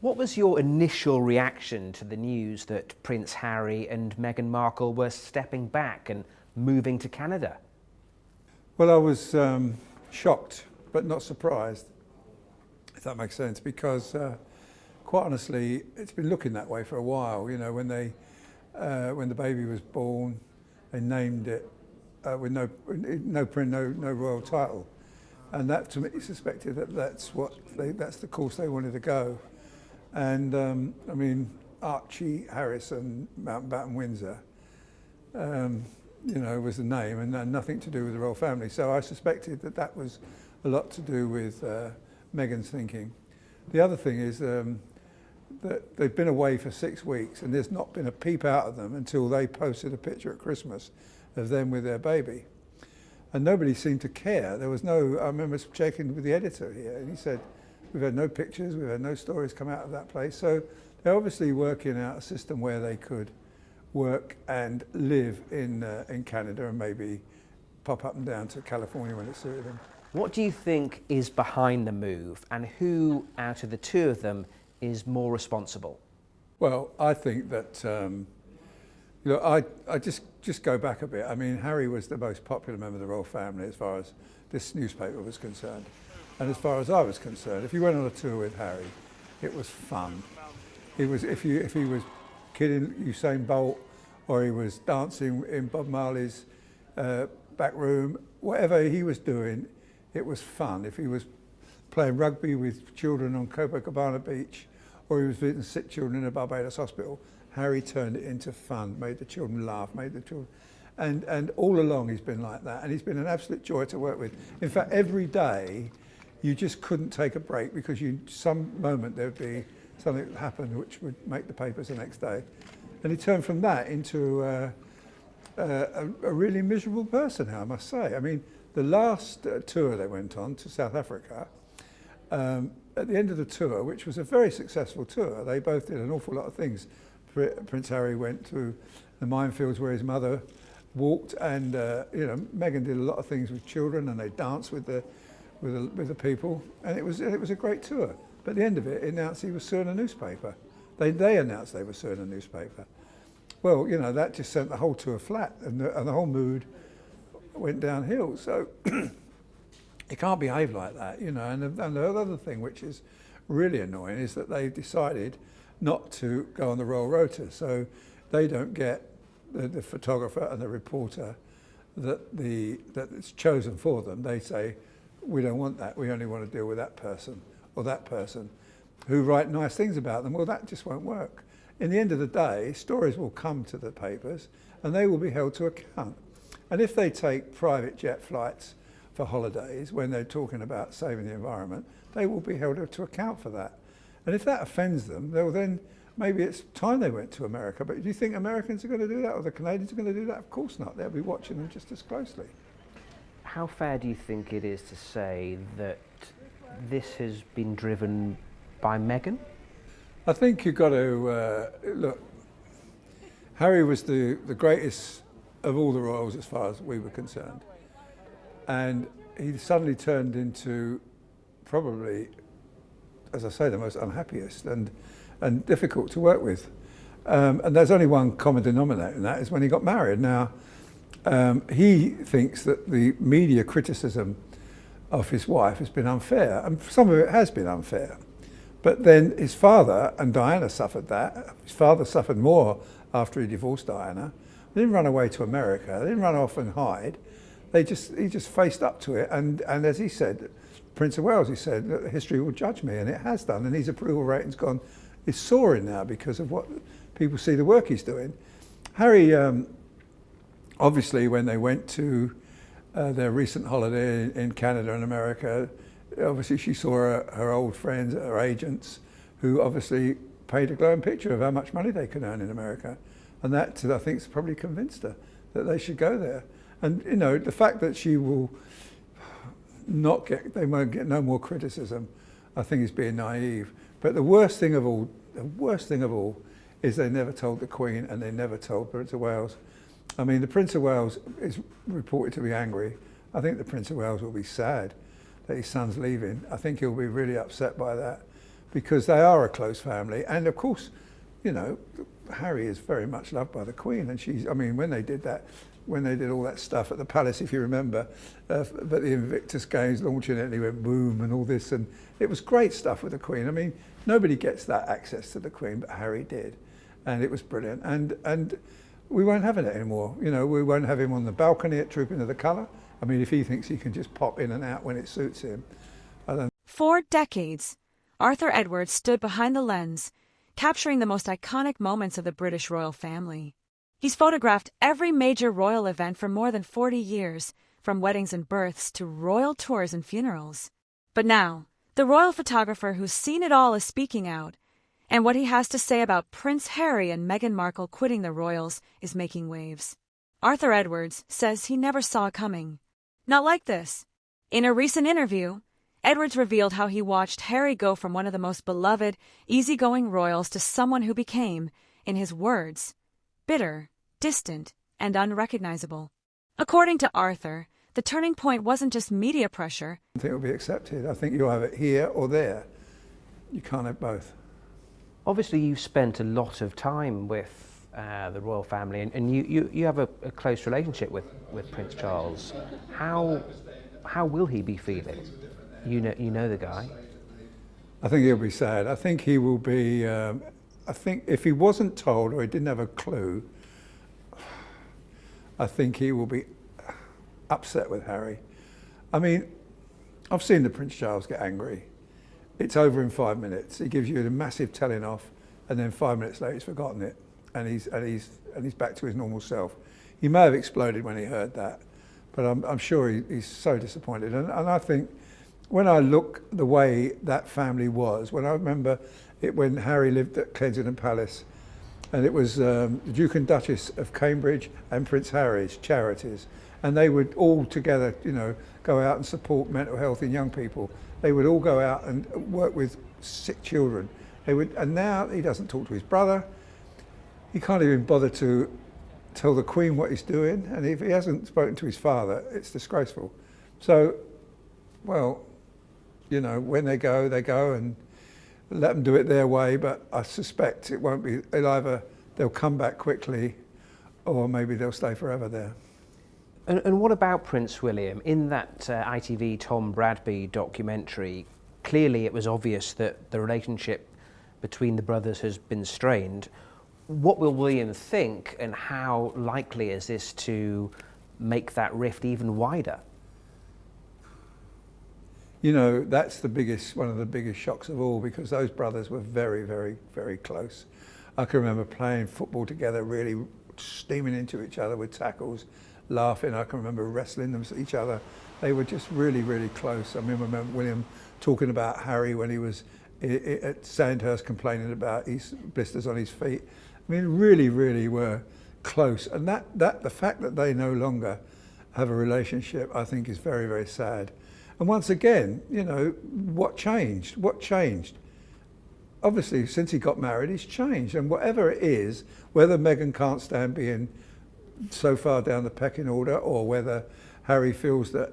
What was your initial reaction to the news that Prince Harry and Meghan Markle were stepping back and moving to Canada? Well, I was shocked, but not surprised, if that makes sense, because quite honestly, it's been looking that way for a while. You know, when the baby was born, they named it with no royal title, and that to me suspected that that's the course they wanted to go. And I mean, Archie Harrison, Mountbatten Windsor, you know, was the name, and nothing to do with the royal family. So I suspected that that was a lot to do with Meghan's thinking. The other thing is that they've been away for 6 weeks, and there's not been a peep out of them until they posted a picture at Christmas of them with their baby. And nobody seemed to care. There was no, I remember checking with the editor here, and he said, we've had no pictures, we've had no stories come out of that place. So they're obviously working out a system where they could work and live in Canada and maybe pop up and down to California when it suited them. What do you think is behind the move, and who out of the two of them is more responsible? Well, I think that, you know, I just go back a bit. I mean, Harry was the most popular member of the royal family as far as this newspaper was concerned. And as far as I was concerned, if you went on a tour with Harry, it was fun. It was, if he was kidding Usain Bolt, or he was dancing in Bob Marley's back room, whatever he was doing, it was fun. If he was playing rugby with children on Copacabana Beach, or he was visiting sick children in a Barbados hospital, Harry turned it into fun, made the children laugh, made the children... And all along he's been like that, and he's been an absolute joy to work with. In fact, every day, you just couldn't take a break because some moment there'd be something that happened which would make the papers the next day. And he turned from that into a really miserable person, I must say. I mean, the last tour they went on to South Africa, at the end of the tour, which was a very successful tour, they both did an awful lot of things. Prince Harry went to the minefields where his mother walked, and you know, Meghan did a lot of things with children, and they danced with the people, and it was a great tour. But at the end of it, announced he was suing a newspaper. They announced they were suing a newspaper. Well, you know, that just sent the whole tour flat, and the whole mood went downhill. So you can't behave like that, you know. And the other thing which is really annoying is that they decided not to go on the royal rota, so they don't get the photographer and the reporter that's chosen for them. They say, we don't want that, we only want to deal with that person or that person who write nice things about them. Well, that just won't work. In the end of the day, stories will come to the papers and they will be held to account. And if they take private jet flights for holidays when they're talking about saving the environment, they will be held to account for that. And if that offends them, they'll then, maybe it's time they went to America. But do you think Americans are going to do that, or the Canadians are going to do that? Of course not. They'll be watching them just as closely. How fair do you think it is to say that this has been driven by Meghan? I think you've got to look. Harry was the greatest of all the royals as far as we were concerned, and he suddenly turned into probably, as I say, the most unhappiest and difficult to work with. And there's only one common denominator in that, is when he got married. Now, he thinks that the media criticism of his wife has been unfair, and some of it has been unfair. But then his father and Diana suffered that. His father suffered more after he divorced Diana. They didn't run away to America. They didn't run off and hide. He just faced up to it. And as he said, Prince of Wales, he said, that history will judge me, and it has done. And his approval rating's is soaring now because of what people see the work he's doing. Harry, obviously, when they went to their recent holiday in Canada and America, obviously she saw her old friends, her agents, who obviously paid a glowing picture of how much money they could earn in America. And that, I think, has probably convinced her that they should go there. And, you know, the fact that she will they won't get no more criticism, I think is being naive. But the worst thing of all is they never told the Queen, and they never told Prince of Wales. I mean, the Prince of Wales is reported to be angry. I think the Prince of Wales will be sad that his son's leaving. I think he'll be really upset by that. because they are a close family. And of course, you know, Harry is very much loved by the Queen, and she's, I mean, when they did all that stuff at the palace, if you remember, but the Invictus Games, launching it, and he went boom and all this, and it was great stuff with the Queen. I mean, nobody gets that access to the Queen, but Harry did, and it was brilliant. And we won't have it anymore. You know, we won't have him on the balcony at Trooping of the Colour. I mean, if he thinks he can just pop in and out when it suits him, I don't. For decades, Arthur Edwards stood behind the lens, capturing the most iconic moments of the British royal family. He's photographed every major royal event for more than 40 years, from weddings and births to royal tours and funerals. But now, the royal photographer who's seen it all is speaking out, and what he has to say about Prince Harry and Meghan Markle quitting the royals is making waves. Arthur Edwards says he never saw it coming. Not like this. In a recent interview, Edwards revealed how he watched Harry go from one of the most beloved, easygoing royals to someone who became, in his words, bitter, distant, and unrecognizable. According to Arthur, the turning point wasn't just media pressure. I think it will be accepted. I think you'll have it here or there. You can't have both. Obviously, you've spent a lot of time with the royal family, and you have a close relationship with Prince Charles. How will he be feeling? You know the guy. I think he'll be sad. I think he will be. I think if he wasn't told or he didn't have a clue, I think he will be upset with Harry. I mean, I've seen the Prince Charles get angry. It's over in 5 minutes. He gives you a massive telling off, and then 5 minutes later he's forgotten it, and he's back to his normal self. He may have exploded when he heard that, but I'm sure he's so disappointed. And I think when I look the way that family was, when I remember it when Harry lived at Kensington Palace, and it was the Duke and Duchess of Cambridge and Prince Harry's charities, and they would all together, you know, go out and support mental health in young people. They would all go out and work with sick children. They would, and now he doesn't talk to his brother. He can't even bother to tell the Queen what he's doing, and if he hasn't spoken to his father, it's disgraceful. So, well, you know, when they go, and let them do it their way, but I suspect it won't be, they'll come back quickly, or maybe they'll stay forever there. And what about Prince William? In that ITV Tom Bradby documentary, clearly it was obvious that the relationship between the brothers has been strained. What will William think, and how likely is this to make that rift even wider? You know, that's one of the biggest shocks of all, because those brothers were very, very, very close. I can remember playing football together, really steaming into each other with tackles, laughing. I can remember wrestling them each other. They were just really, really close. I remember William talking about Harry when he was at Sandhurst, complaining about his blisters on his feet. I mean, really, really were close. And the fact that they no longer have a relationship, I think, is very, very sad. And once again, you know, what changed? What changed? Obviously, since he got married, he's changed. And whatever it is, whether Meghan can't stand being so far down the pecking order, or whether Harry feels that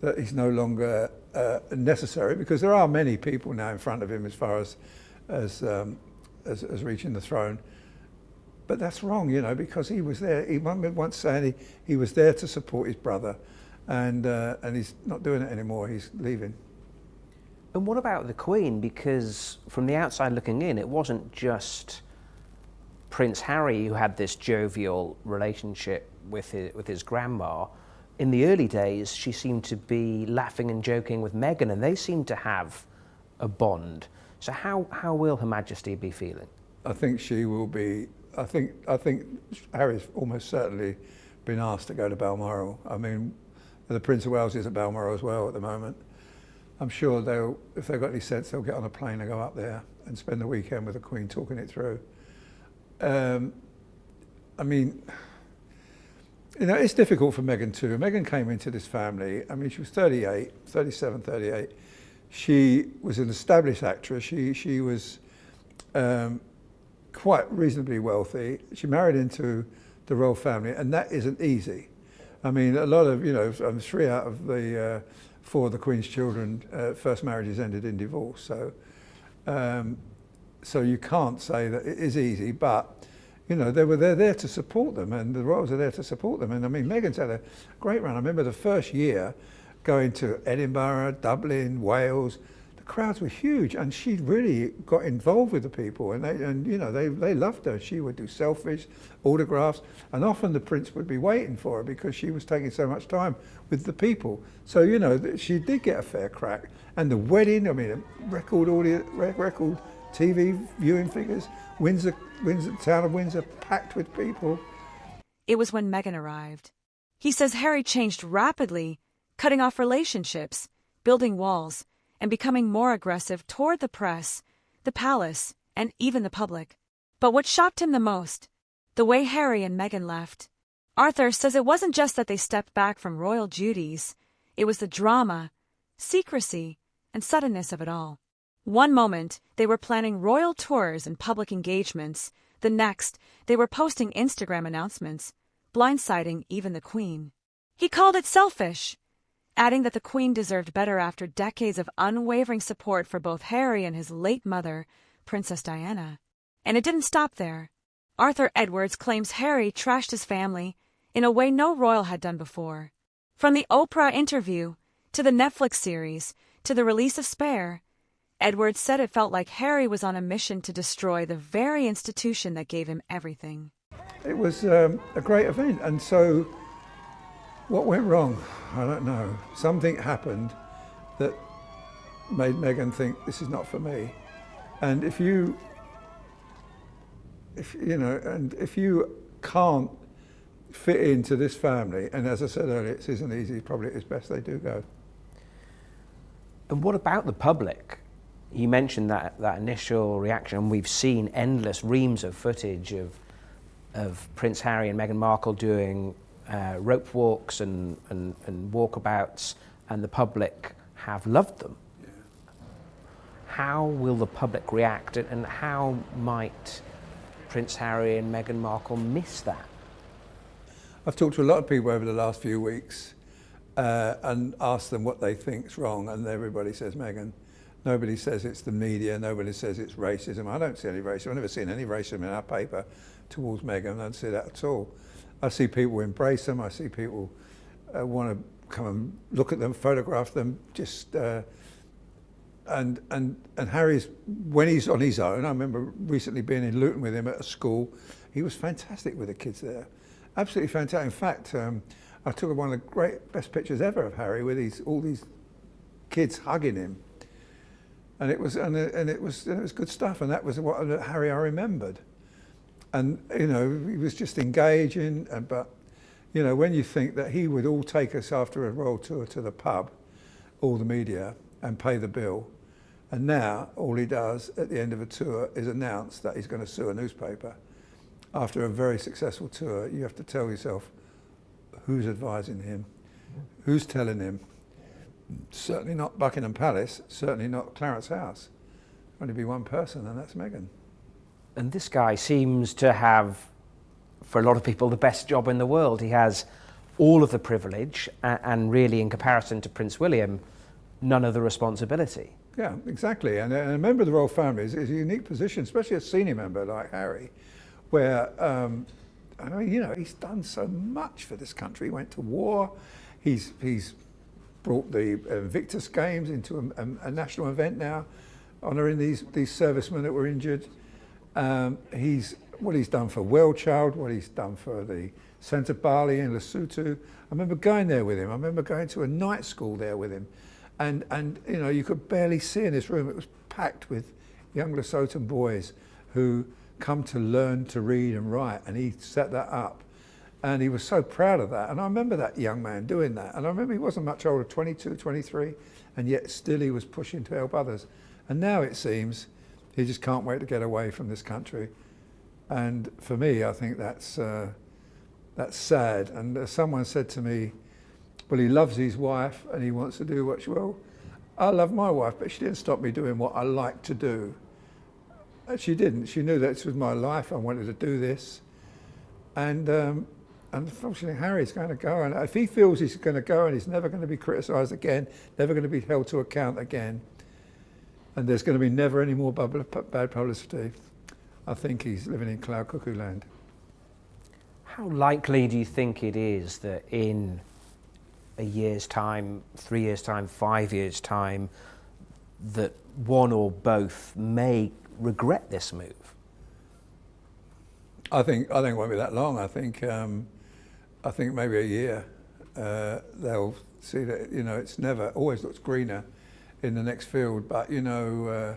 that he's no longer necessary, because there are many people now in front of him as far as reaching the throne. But that's wrong, you know, because he was there. He once saying he was there to support his brother, and he's not doing it anymore. He's leaving. And what about the Queen? Because from the outside looking in, it wasn't just Prince Harry who had this jovial relationship with his grandma. In the early days, she seemed to be laughing and joking with Meghan, and they seemed to have a bond. So how will Her Majesty be feeling? I think she will be. I think Harry's almost certainly been asked to go to Balmoral. I mean, the Prince of Wales is at Balmoral as well at the moment. I'm sure if they've got any sense, they'll get on a plane and go up there and spend the weekend with the Queen talking it through. I mean, you know, it's difficult for Meghan too. Meghan came into this family, I mean, she was 37, 38. She was an established actress. She was quite reasonably wealthy. She married into the royal family, and that isn't easy. I mean, a lot of, you know, 3 out of the 4 of the Queen's children, first marriages ended in divorce. So So you can't say that it is easy, but they're there to support them, and the royals are there to support them. And I mean, Meghan's had a great run. I remember the first year going to Edinburgh, Dublin, Wales. The crowds were huge, and she really got involved with the people, and they loved her. She would do selfies, autographs, and often the prince would be waiting for her because she was taking so much time with the people. So she did get a fair crack. And the wedding, I mean, record TV viewing figures, Windsor, town of Windsor, packed with people. It was when Meghan arrived. He says Harry changed rapidly, cutting off relationships, building walls, and becoming more aggressive toward the press, the palace, and even the public. But what shocked him the most? The way Harry and Meghan left. Arthur says it wasn't just that they stepped back from royal duties. It was the drama, secrecy, and suddenness of it all. One moment, they were planning royal tours and public engagements. The next, they were posting Instagram announcements, blindsiding even the Queen. He called it selfish, adding that the Queen deserved better after decades of unwavering support for both Harry and his late mother, Princess Diana. And it didn't stop there. Arthur Edwards claims Harry trashed his family in a way no royal had done before. From the Oprah interview, to the Netflix series, to the release of Spare, Edwards said it felt like Harry was on a mission to destroy the very institution that gave him everything. It was a great event, and so what went wrong? I don't know. Something happened that made Meghan think, this is not for me. And if you can't fit into this family, and as I said earlier, it isn't easy, probably it's best they do go. And what about the public? You mentioned that initial reaction, and we've seen endless reams of footage of Prince Harry and Meghan Markle doing rope walks and walkabouts, and the public have loved them. Yeah. How will the public react, and how might Prince Harry and Meghan Markle miss that? I've talked to a lot of people over the last few weeks and asked them what they think's wrong, and everybody says Meghan. Nobody says it's the media, nobody says it's racism. I don't see any racism. I've never seen any racism in our paper towards Meghan. I don't see that at all. I see people embrace them. I see people want to come and look at them, photograph them. And Harry's, when he's on his own, I remember recently being in Luton with him at a school. He was fantastic with the kids there, absolutely fantastic. In fact, I took one of the best pictures ever of Harry with all these kids hugging him. And it was good stuff, and that was what Harry I remembered. And he was just engaging, but when you think that he would all take us after a royal tour to the pub, all the media, and pay the bill, and now all he does at the end of a tour is announce that he's going to sue a newspaper. After a very successful tour, you have to tell yourself who's advising him, who's telling him. Certainly not Buckingham Palace, certainly not Clarence House. Only be one person, and that's Meghan. And this guy seems to have, for a lot of people, the best job in the world. He has all of the privilege, and really, in comparison to Prince William, none of the responsibility. Yeah, exactly. And a member of the royal family is a unique position, especially a senior member like Harry, where he's done so much for this country. He went to war. He's brought the Invictus Games into a national event now, honouring these servicemen that were injured. What he's done for Wellchild, what he's done for the Centre Bali in Lesotho. I remember going there with him. I remember going to a night school there with him. And you could barely see in this room. It was packed with young Lesotho boys who come to learn to read and write, and he set that up. And he was so proud of that. And I remember that young man doing that. And I remember he wasn't much older, 22, 23, and yet still he was pushing to help others. And now it seems he just can't wait to get away from this country. And for me, I think that's sad. And someone said to me, well, he loves his wife and he wants to do what she will. I love my wife, but she didn't stop me doing what I like to do. And she didn't. She knew that this was my life. I wanted to do this. And unfortunately, Harry's going to go. And if he feels he's going to go and he's never going to be criticised again, never going to be held to account again, and there's going to be never any more bad publicity. I think he's living in cloud cuckoo land. How likely do you think it is that in a year's time, 3 years' time, 5 years' time, that one or both may regret this move? I think it won't be that long. I think maybe a year. They'll see that, you know, it's never always looks greener in the next field. But you know,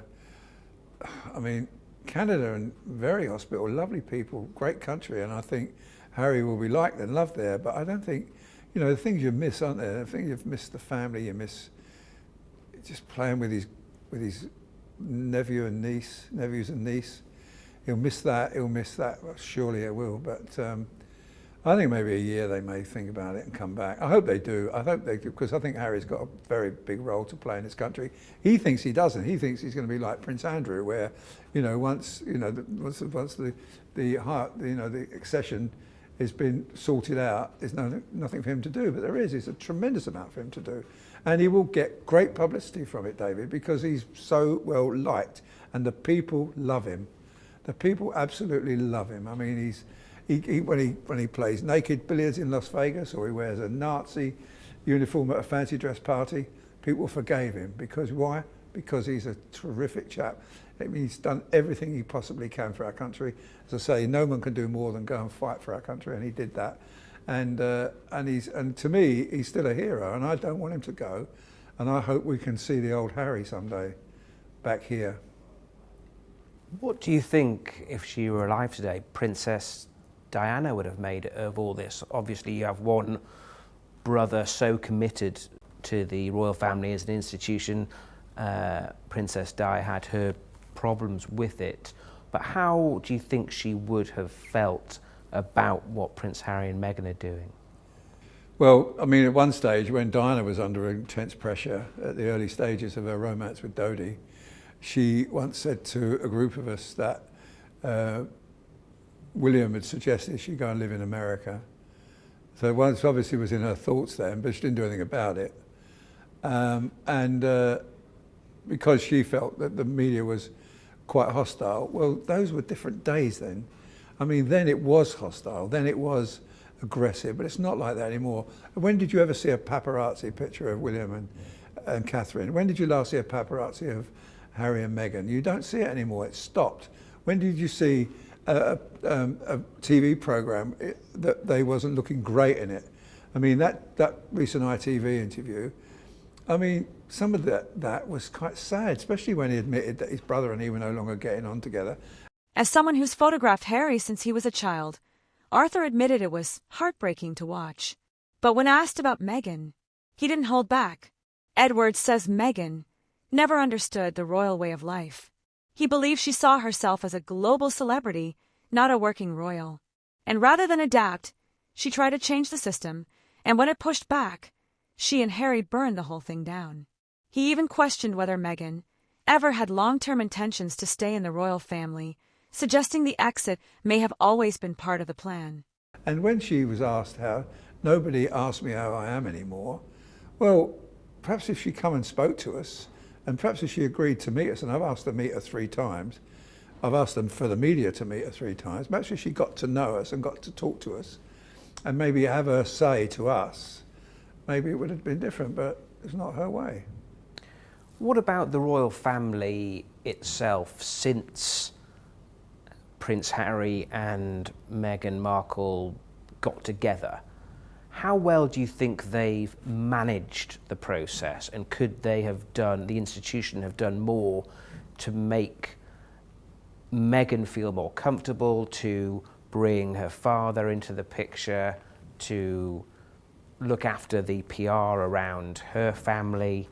I mean, Canada and very hospitable, lovely people, great country, and I think Harry will be liked and loved there. But I don't think, you know, the things you miss, aren't there? I think you've missed the family. You miss just playing with his nephews and niece. He'll miss that. Well, surely he will. But I think maybe a year they may think about it and come back. I hope they do. Because I think Harry's got a very big role to play in this country. He thinks he doesn't. He thinks he's going to be like Prince Andrew, where, you know, once the accession has been sorted out, there's nothing for him to do. But there is. It's a tremendous amount for him to do, and he will get great publicity from it, David, because he's so well liked, and the people love him. The people absolutely love him. I mean, when he plays naked billiards in Las Vegas, or he wears a Nazi uniform at a fancy dress party, people forgave him. Because why? Because he's a terrific chap. I mean, he's done everything he possibly can for our country. As I say, no one can do more than go and fight for our country, and he did that. And to me, he's still a hero, and I don't want him to go. And I hope we can see the old Harry someday back here. What do you think, if she were alive today, Princess Diana would have made of all this? Obviously, you have one brother so committed to the royal family as an institution. Princess Di had her problems with it. But how do you think she would have felt about what Prince Harry and Meghan are doing? Well, I mean, at one stage, when Diana was under intense pressure at the early stages of her romance with Dodi, she once said to a group of us that William had suggested she go and live in America. So once obviously was in her thoughts then, but she didn't do anything about it. Because she felt that the media was quite hostile, well, those were different days then. I mean, then it was hostile, then it was aggressive, but it's not like that anymore. When did you ever see a paparazzi picture of William and Catherine? When did you last see a paparazzi of Harry and Meghan? You don't see it anymore. It's stopped. When did you see a TV program that they wasn't looking great in it? I mean, that recent ITV interview, I mean, some of that was quite sad, especially when he admitted that his brother and he were no longer getting on together. As someone who's photographed Harry since he was a child, Arthur admitted it was heartbreaking to watch. But when asked about Meghan, he didn't hold back. Edward says Meghan never understood the royal way of life. He believed she saw herself as a global celebrity, not a working royal. And rather than adapt, she tried to change the system, and when it pushed back, she and Harry burned the whole thing down. He even questioned whether Meghan ever had long-term intentions to stay in the royal family, suggesting the exit may have always been part of the plan. And when she was asked how, nobody asked me how I am anymore, well, perhaps if she come and spoke to us, and perhaps if she agreed to meet us, and I've asked her to meet her 3 times, I've asked them for the media to meet her 3 times, perhaps if she got to know us and got to talk to us, and maybe have her say to us, maybe it would have been different, but it's not her way. What about the royal family itself since Prince Harry and Meghan Markle got together? How well do you think they've managed the process, and could they have done, the institution have done more to make Meghan feel more comfortable, to bring her father into the picture, to look after the PR around her family?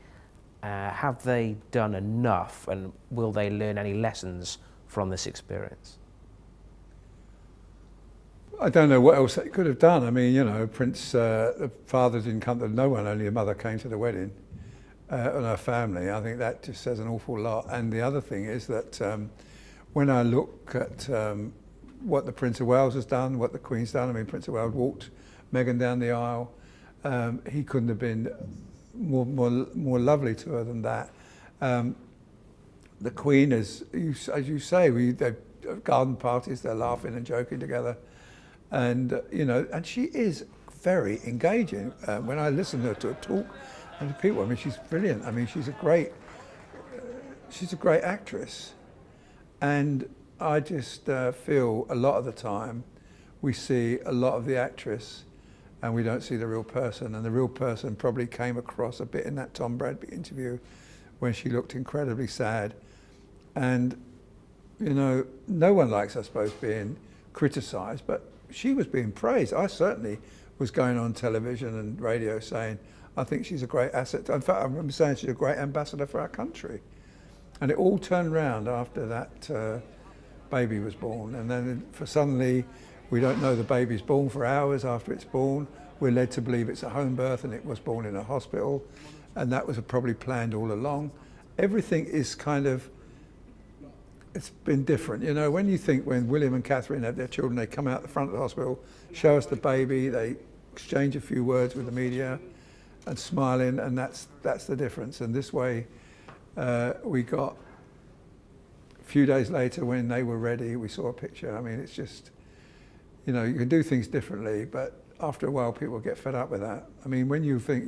Have they done enough, and will they learn any lessons from this experience? I don't know what else they could have done. I mean, you know, the father didn't come to no one, only a mother came to the wedding and her family. I think that just says an awful lot. And the other thing is that when I look at what the Prince of Wales has done, what the Queen's done, I mean, Prince of Wales walked Meghan down the aisle. He couldn't have been more lovely to her than that. the Queen, as you say, they've garden parties, they're laughing and joking together, and you know, and she is very engaging. When I listen to her talk and to people, I mean, she's brilliant. I mean, she's a great actress, and I just feel a lot of the time we see a lot of the actress and we don't see the real person, and the real person probably came across a bit in that Tom Bradby interview when she looked incredibly sad. And you know, no one likes, I suppose, being criticised, but she was being praised. I certainly was going on television and radio saying, I think she's a great asset. In fact, I remember saying she's a great ambassador for our country. And it all turned round after that baby was born. And then suddenly, we don't know the baby's born for hours after it's born. We're led to believe it's a home birth and it was born in a hospital. And that was probably planned all along. Everything is kind of, it's been different. You know, when you think when William and Catherine had their children, they come out the front of the hospital, show us the baby, they exchange a few words with the media and smiling, and that's the difference. And this way, we got, a few days later when they were ready, we saw a picture. I mean, it's just, you know, you can do things differently, but after a while people get fed up with that. I mean, when you think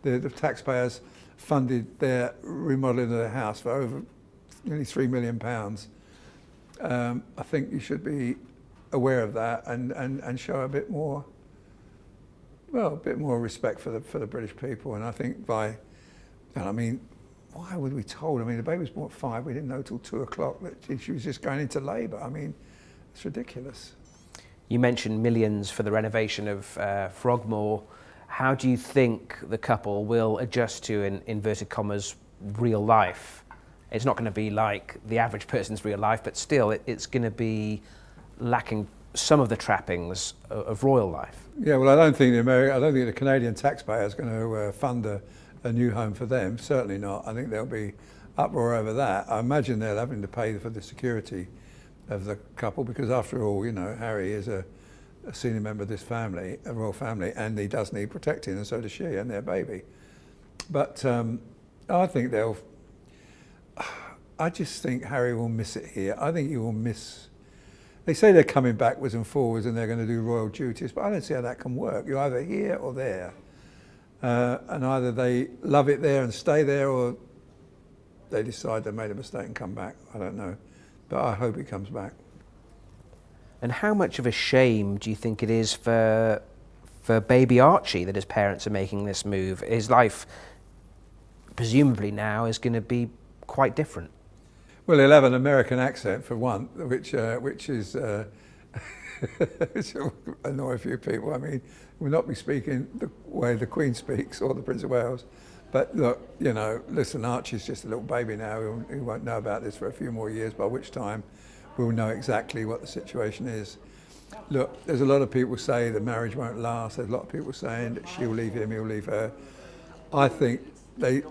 the taxpayers funded their remodeling of their house for over nearly £3 million, I think you should be aware of that and show a bit more, well, a bit more respect for the British people. And I think I mean, why were we told? I mean, the baby was born at 5, we didn't know till 2 o'clock that she was just going into labour. I mean, it's ridiculous. You mentioned millions for the renovation of Frogmore. How do you think the couple will adjust to, in inverted commas, real life? It's not going to be like the average person's real life, but still, it's going to be lacking some of the trappings of royal life. Yeah, well, I don't think the Canadian taxpayer is going to fund a new home for them. Certainly not. I think there'll be uproar over that. I imagine they're having to pay for the security of the couple because, after all, you know, Harry is a senior member of this family, a royal family, and he does need protecting, and so does she and their baby. But I think I just think Harry will miss it here. I think he will miss. They say they're coming backwards and forwards and they're going to do royal duties, but I don't see how that can work. You're either here or there. And either they love it there and stay there, or they decide they made a mistake and come back. I don't know. But I hope he comes back. And how much of a shame do you think it is for baby Archie that his parents are making this move? His life, presumably now, is going to be quite different. Well, he'll have an American accent for one, which is which will annoy a few people. I mean, we'll not be speaking the way the Queen speaks or the Prince of Wales. But look, you know, listen, Archie's just a little baby now. He won't know about this for a few more years, by which time we'll know exactly what the situation is. Look, there's a lot of people say the marriage won't last. There's a lot of people saying that she'll leave him, he'll leave her. I think they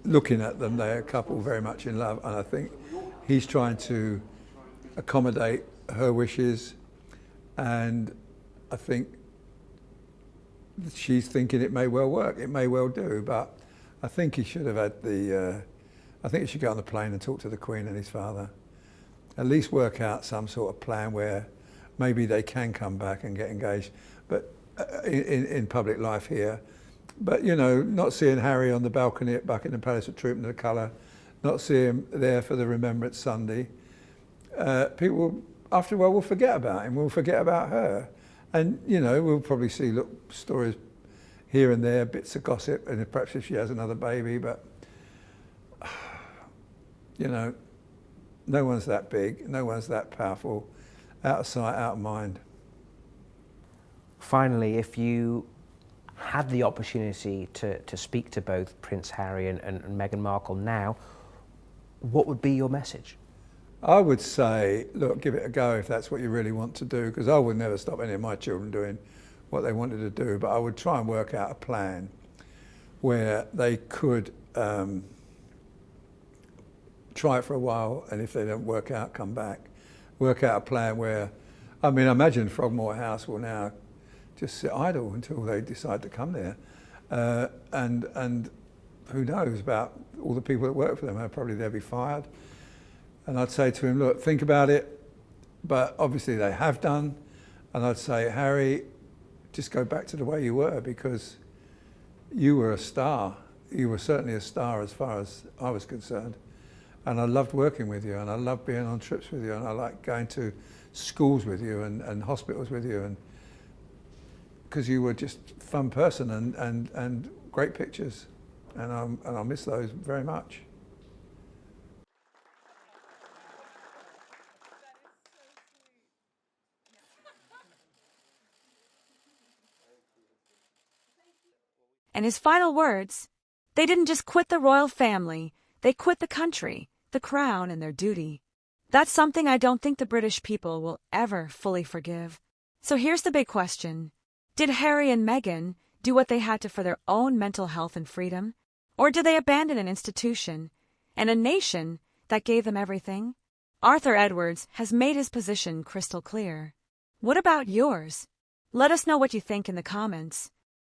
looking at them, they're a couple very much in love, and I think he's trying to accommodate her wishes, and I think she's thinking it may well work, it may well do, but I think he should have had I think he should get on the plane and talk to the Queen and his father. At least work out some sort of plan where maybe they can come back and get engaged, but in public life here. But, you know, not seeing Harry on the balcony at Buckingham Palace with Trooping the Colour, not seeing him there for the Remembrance Sunday, people, after a while, will forget about him, will forget about her. And, you know, we'll probably see stories here and there, bits of gossip, and perhaps if she has another baby, but, you know, no one's that big, no one's that powerful, out of sight, out of mind. Finally, if you had the opportunity to speak to both Prince Harry and Meghan Markle now, what would be your message? I would say, look, give it a go if that's what you really want to do, because I would never stop any of my children doing what they wanted to do, but I would try and work out a plan where they could try it for a while, and if they don't work out, come back. Work out a plan where, I mean, I imagine Frogmore House will now just sit idle until they decide to come there. And who knows about all the people that work for them, probably they'll be fired. And I'd say to him, look, think about it. But obviously they have done. And I'd say, Harry, just go back to the way you were, because you were a star. You were certainly a star as far as I was concerned. And I loved working with you, and I loved being on trips with you, and I liked going to schools with you and hospitals with you, and because you were just a fun person and great pictures. And I'll miss those very much. And his final words, they didn't just quit the royal family, they quit the country, the crown, and their duty. That's something I don't think the British people will ever fully forgive. So here's the big question. Did Harry and Meghan do what they had to for their own mental health and freedom? Or did they abandon an institution and a nation that gave them everything? Arthur Edwards has made his position crystal clear. What about yours? Let us know what you think in the comments.